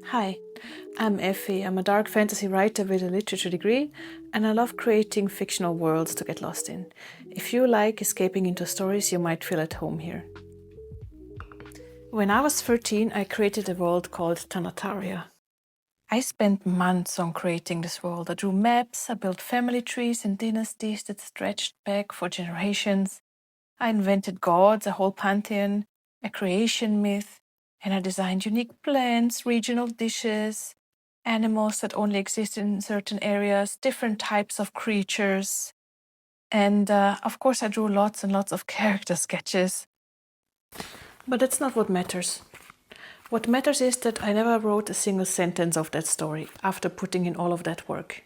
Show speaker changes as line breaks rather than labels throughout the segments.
Hi, I'm Effi. I'm a dark fantasy writer with a literature degree, and I love creating fictional worlds to get lost in. If you like escaping into stories, you might feel at home here. When I was 13, I created a world called Tanataria. I spent months on creating this world. I drew maps, I built family trees and dynasties that stretched back for generations. I invented gods, a whole pantheon, a creation myth, and I designed unique plants, regional dishes, animals that only exist in certain areas, different types of creatures. And of course, I drew lots and lots of character sketches. But that's not what matters. What matters is that I never wrote a single sentence of that story after putting in all of that work.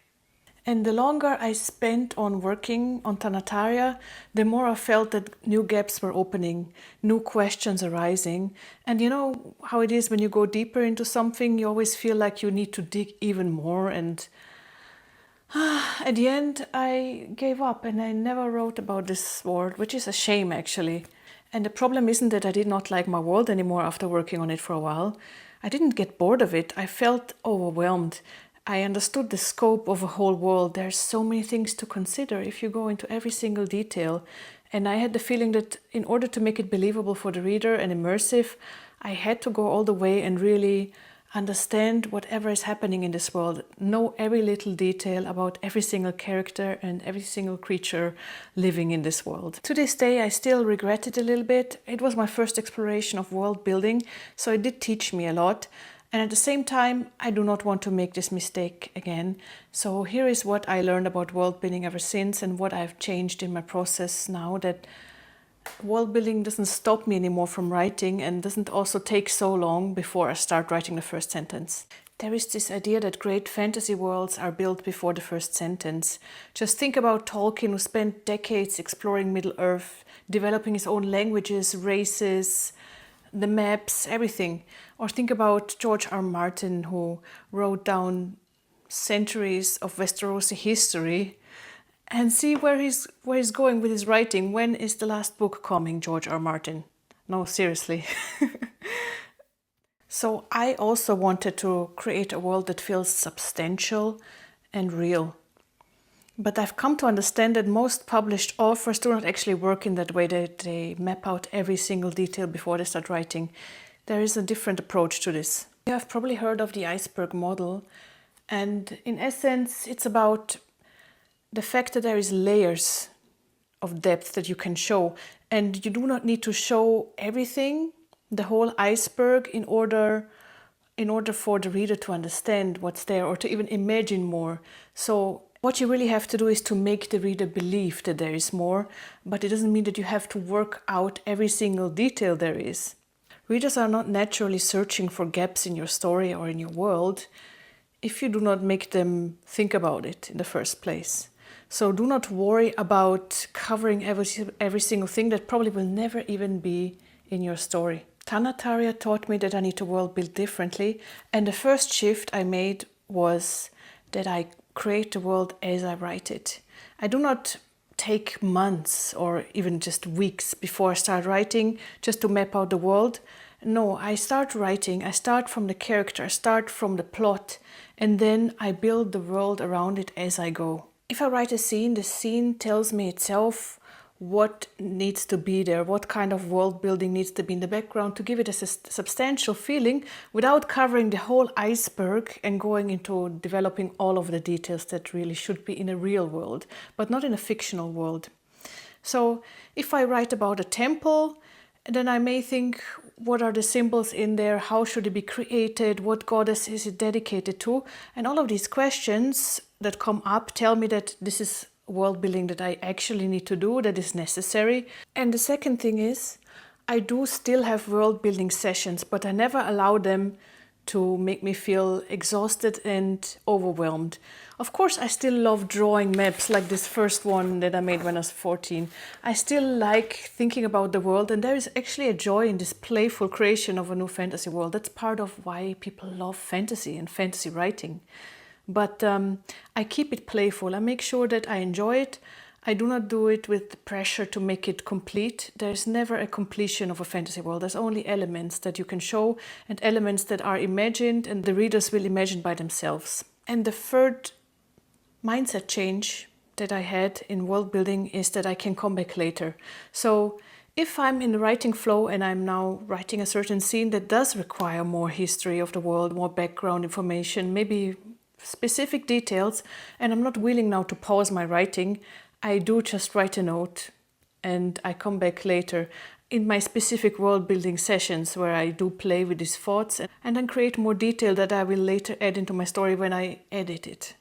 And the longer I spent on working on Tanataria, the more I felt that new gaps were opening, new questions arising. And you know how it is when you go deeper into something, you always feel like you need to dig even more. And at the end, I gave up and I never wrote about this world, which is a shame actually. And the problem isn't that I did not like my world anymore after working on it for a while. I didn't get bored of it. I felt overwhelmed. I understood the scope of a whole world. There's so many things to consider if you go into every single detail. And I had the feeling that in order to make it believable for the reader and immersive, I had to go all the way and really understand whatever is happening in this world, know every little detail about every single character and every single creature living in this world. To this day, I still regret it a little bit. It was my first exploration of world building, so it did teach me a lot. And at the same time, I do not want to make this mistake again. So here is what I learned about world building ever since and what I've changed in my process now, that world building doesn't stop me anymore from writing and doesn't also take so long before I start writing the first sentence. There is this idea that great fantasy worlds are built before the first sentence. Just think about Tolkien, who spent decades exploring Middle-earth, developing his own languages, races, the maps, everything. Or think about George R. Martin, who wrote down centuries of Westerosi history, and see where he's going with his writing. When is the last book coming, George R. Martin? No, seriously. So I also wanted to create a world that feels substantial and real. But I've come to understand that most published authors do not actually work in that way, that they map out every single detail before they start writing. There is a different approach to this. You have probably heard of the iceberg model, and in essence, it's about the fact that there is layers of depth that you can show, and you do not need to show everything, the whole iceberg, in order for the reader to understand what's there or to even imagine more. So what you really have to do is to make the reader believe that there is more, but it doesn't mean that you have to work out every single detail there is. Readers are not naturally searching for gaps in your story or in your world if you do not make them think about it in the first place. So do not worry about covering every single thing that probably will never even be in your story. Tanataria taught me that I need to world build differently, and the first shift I made was that I create the world as I write it. I do not take months or even just weeks before I start writing just to map out the world. No, I start writing, I start from the character, I start from the plot, and then I build the world around it as I go. If I write a scene, the scene tells me itself what needs to be there, what kind of world building needs to be in the background to give it a substantial feeling without covering the whole iceberg and going into developing all of the details that really should be in a real world, but not in a fictional world. So if I write about a temple, then I may think, what are the symbols in there? How should it be created? What goddess is it dedicated to? And all of these questions that come up tell me that this is world building that I actually need to do, that is necessary. And the second thing is, I do still have world building sessions, but I never allow them to make me feel exhausted and overwhelmed. Of course, I still love drawing maps like this first one that I made when I was 14. I still like thinking about the world, and there is actually a joy in this playful creation of a new fantasy world. That's part of why people love fantasy and fantasy writing. But I keep it playful. I make sure that I enjoy it. I do not do it with the pressure to make it complete. There's never a completion of a fantasy world. There's only elements that you can show and elements that are imagined and the readers will imagine by themselves. And the third mindset change that I had in world building is that I can come back later. So if I'm in the writing flow and I'm now writing a certain scene that does require more history of the world, more background information, maybe specific details, and I'm not willing now to pause my writing, I do just write a note and I come back later in my specific world building sessions where I do play with these thoughts and then create more detail that I will later add into my story when I edit it.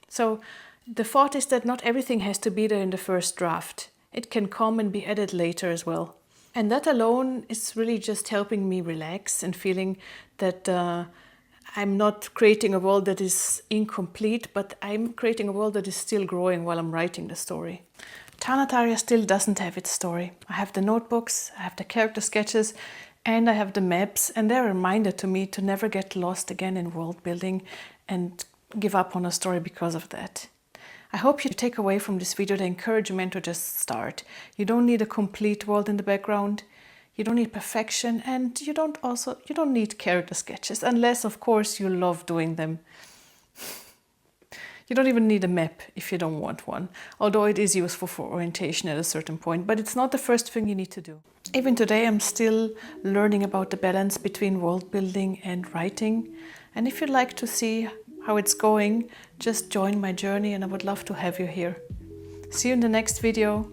So the thought is that not everything has to be there in the first draft. It can come and be added later as well. And that alone is really just helping me relax and feeling that I'm not creating a world that is incomplete, but I'm creating a world that is still growing while I'm writing the story. Tanataria still doesn't have its story. I have the notebooks, I have the character sketches, and I have the maps, and they're a reminder to me to never get lost again in world building and give up on a story because of that. I hope you take away from this video the encouragement to just start. You don't need a complete world in the background. You don't need perfection, and you don't need character sketches, unless of course you love doing them. You don't even need a map if you don't want one, although it is useful for orientation at a certain point, but it's not the first thing you need to do. Even today I'm still learning about the balance between world building and writing, and if you'd like to see how it's going, just join my journey and I would love to have you here. See you in the next video.